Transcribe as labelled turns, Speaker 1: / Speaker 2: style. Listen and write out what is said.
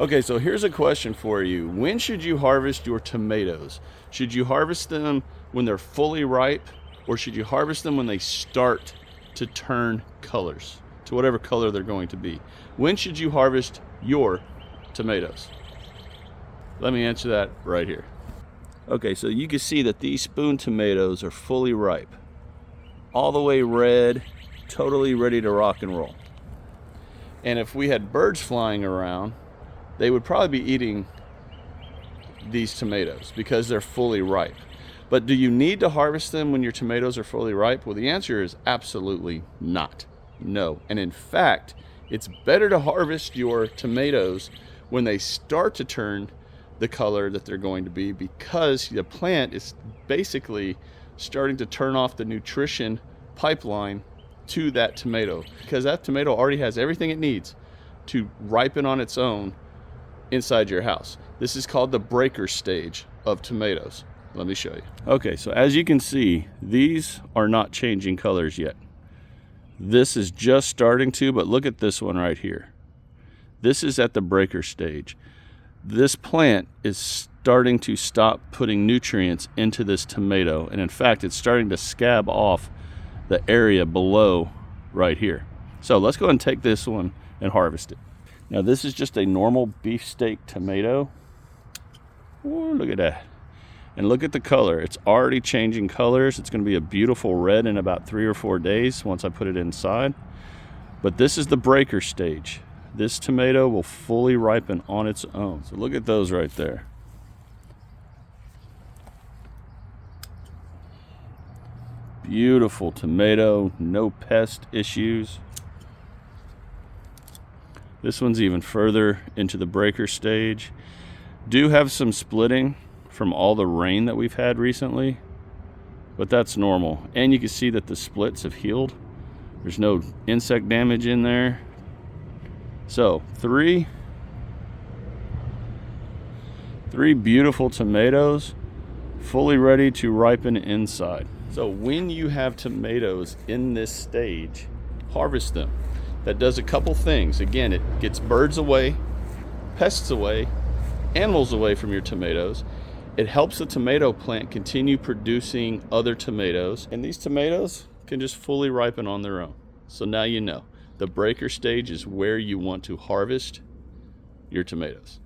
Speaker 1: Okay, so here's a question for you. When should you harvest your tomatoes? Should you harvest them when they're fully ripe, or should you harvest them when they start to turn colors, to whatever color they're going to be? When should you harvest your tomatoes? Let me answer that right here. Okay, so you can see that these spoon tomatoes are fully ripe, all the way red, totally ready to rock and roll. And if we had birds flying around, they would probably be eating these tomatoes because they're fully ripe. But do you need to harvest them when your tomatoes are fully ripe? Well, the answer is absolutely not. No. And in fact, it's better to harvest your tomatoes when they start to turn the color that they're going to be, because the plant is basically starting to turn off the nutrition pipeline to that tomato, because that tomato already has everything it needs to ripen on its own inside your house. This is called the breaker stage of tomatoes. Let me show you. Okay, so as you can see, these are not changing colors yet. This is just starting to, but look at this one right here. This is at the breaker stage. This plant is starting to stop putting nutrients into this tomato, and in fact, it's starting to scab off the area below right here. So let's go ahead and take this one and harvest it. Now this is just a normal beefsteak tomato. Ooh, look at that. And look at the color. It's already changing colors. It's going to be a beautiful red in about 3 or 4 days once I put it inside. But this is the breaker stage. This tomato will fully ripen on its own. So look at those right there. Beautiful tomato, no pest issues. This one's even further into the breaker stage. Do have some splitting from all the rain that we've had recently, but that's normal. And you can see that the splits have healed. There's no insect damage in there. So three beautiful tomatoes, fully ready to ripen inside. So when you have tomatoes in this stage, harvest them. That does a couple things. Again, it gets birds away, pests away, animals away from your tomatoes. It helps the tomato plant continue producing other tomatoes, and these tomatoes can just fully ripen on their own. So now you know, the breaker stage is where you want to harvest your tomatoes.